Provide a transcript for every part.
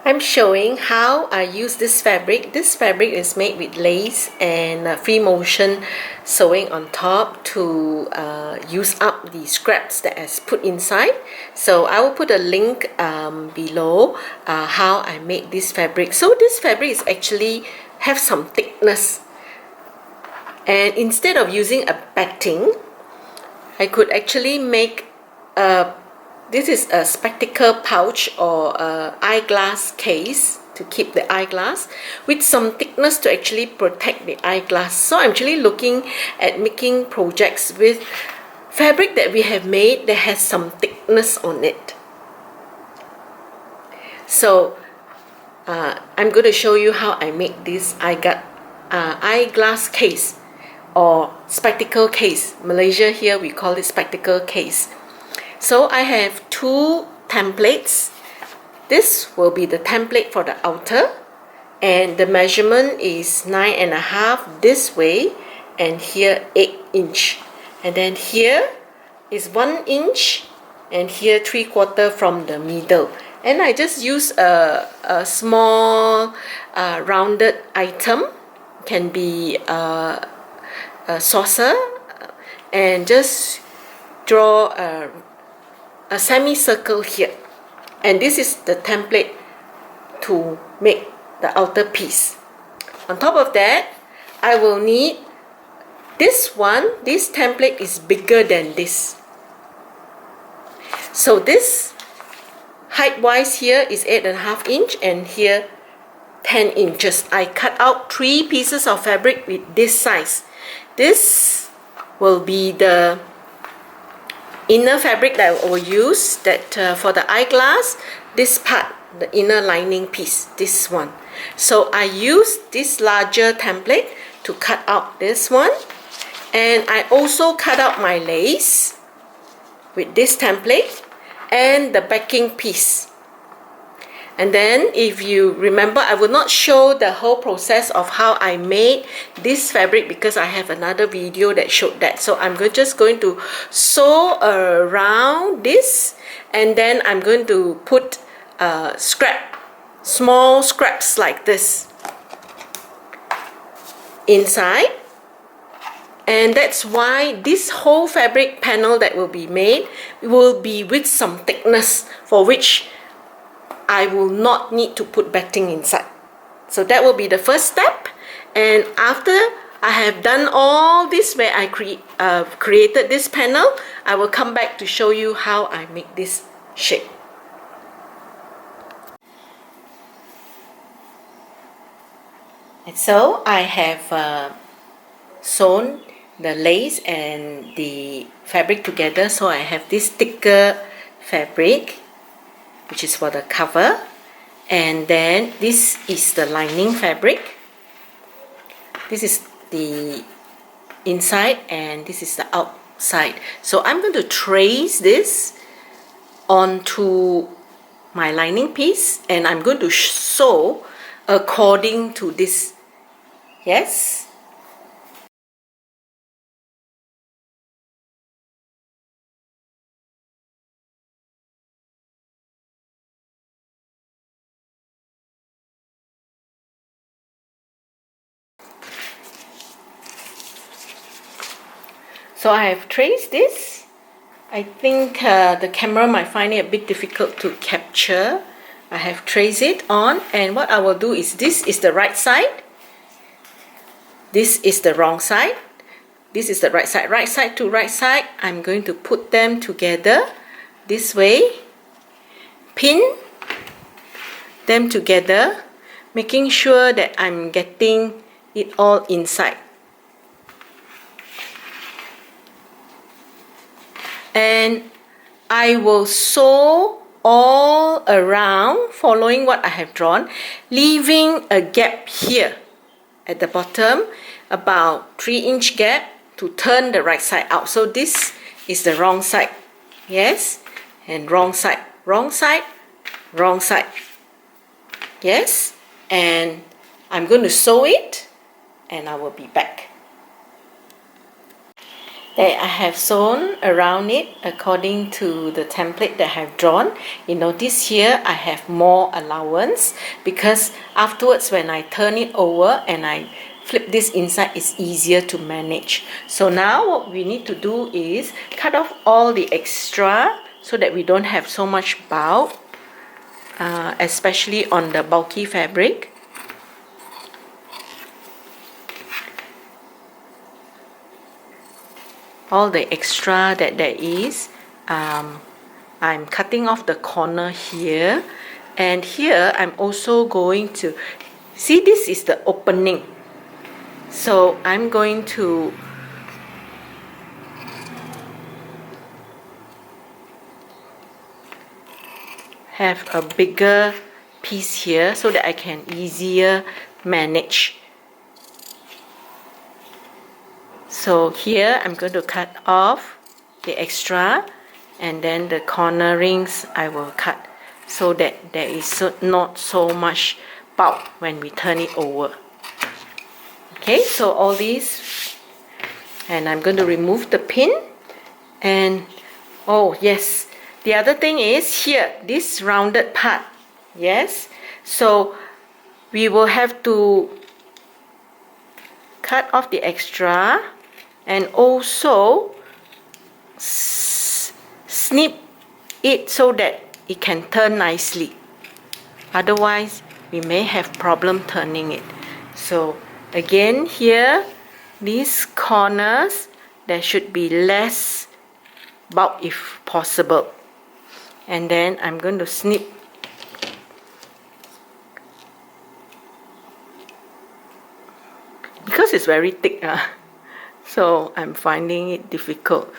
I'm showing how I use this fabric. This fabric is made with lace and free motion sewing on top to use up the scraps that is put inside. So I will put a link below how I made this fabric. So this fabric is actually have some thickness, and instead of using a batting, I could actually make this is a spectacle pouch or eyeglass case to keep the eyeglass with some thickness to actually protect the eyeglass. So I'm actually looking at making projects with fabric that we have made that has some thickness on it. So I'm going to show you how I make this eyeglass case or spectacle case. Malaysia here we call it spectacle case. So I have two templates. This will be the template for the outer, and the measurement is 9.5 this way, and here 8 inch, and then here is 1 inch, and here 3/4 from the middle. And I just use a small rounded item, can be a saucer, and just draw a semicircle here, and this is the template to make the outer piece. On top of that, I will need this one. This template is bigger than this, so this height wise here is 8.5 inch, and here 10 inches. I cut out 3 pieces of fabric with this size. This will be the inner fabric that I will use for the eyeglass. This part, the inner lining piece, this one. So I use this larger template to cut out this one, and I also cut out my lace with this template and the backing piece. And then if you remember, I will not show the whole process of how I made this fabric because I have another video that showed that. So I'm just going to sew around this, and then I'm going to put small scraps like this inside. And that's why this whole fabric panel that will be made will be with some thickness, for which I will not need to put batting inside. So that will be the first step. And after I have done all this, where I created this panel, I will come back to show you how I make this shape. And so I have sewn the lace and the fabric together. So I have this thicker fabric, which is for the cover, and then this is the lining fabric. This is the inside and this is the outside. So I'm going to trace this onto my lining piece, and I'm going to sew according to this. Yes. So I have traced this. I think the camera might find it a bit difficult to capture. I have traced it on, and what I will do is, this is the right side, this is the wrong side, this is the right side to right side. I'm going to put them together this way, pin them together, making sure that I'm getting it all inside. And I will sew all around following what I have drawn, leaving a gap here at the bottom, about 3-inch gap to turn the right side out. So this is the wrong side, yes, and wrong side, wrong side, wrong side, yes. And I'm going to sew it, and I will be back. that I have sewn around it according to the template that I have drawn. You notice here I have more allowance because afterwards when I turn it over and I flip this inside, it's easier to manage. So now what we need to do is cut off all the extra so that we don't have so much bulk, especially on the bulky fabric. All the extra that there is, I'm cutting off the corner here, and here I'm also going to see, this is the opening, so I'm going to have a bigger piece here so that I can easier manage. So here I'm going to cut off the extra, and then the corner rings I will cut so that there is not so much bulk when we turn it over. Okay, so all these, and I'm going to remove the pin. And oh yes, the other thing is here, this rounded part, yes, so we will have to cut off the extra and also snip it so that it can turn nicely. Otherwise, we may have problem turning it. So again here, these corners, there should be less bulk if possible. And then I'm going to snip because it's very thick. So I'm finding it difficult.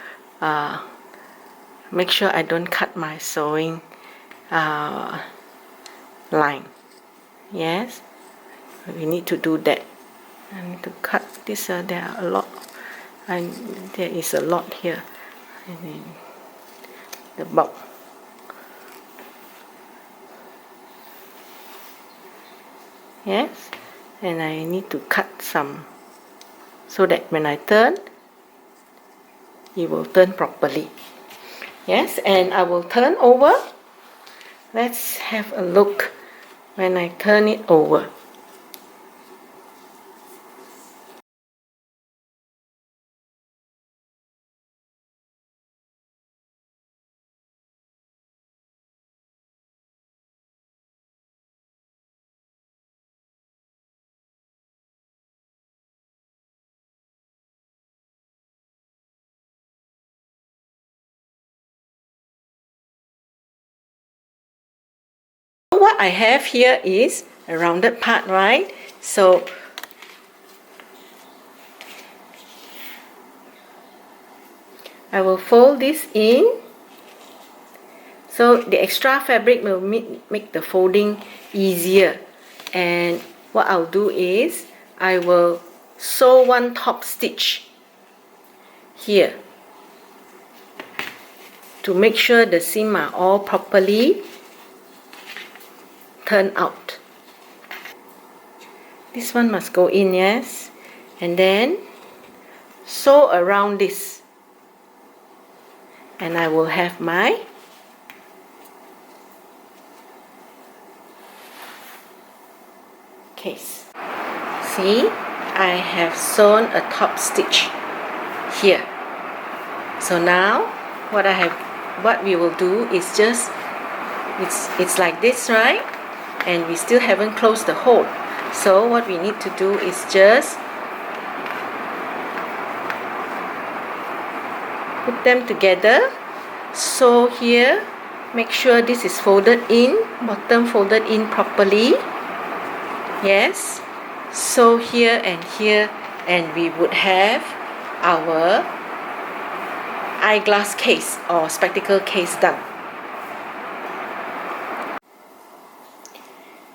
Make sure I don't cut my sewing line. Yes, we need to do that. I need to cut this. There are a lot. There is a lot here. And then the bulk. Yes, and I need to cut some so that when I turn, it will turn properly. Yes, and I will turn over. Let's have a look when I turn it over. What I have here is a rounded part, right? So I will fold this in, so the extra fabric will make the folding easier. And what I'll do is I will sew one top stitch here to make sure the seam are all properly turned out. This one must go in, yes, and then sew around this, and I will have my case. See, I have sewn a top stitch here. So now what we will do is just, it's like this, right? And we still haven't closed the hole. So what we need to do is just put them together. So here, make sure this is folded in, bottom folded in properly. Yes, so here, and we would have our eyeglass case or spectacle case done.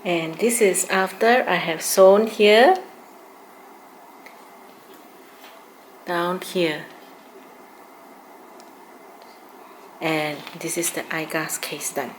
And this is after I have sewn here, down here, and this is the eyeglass case done.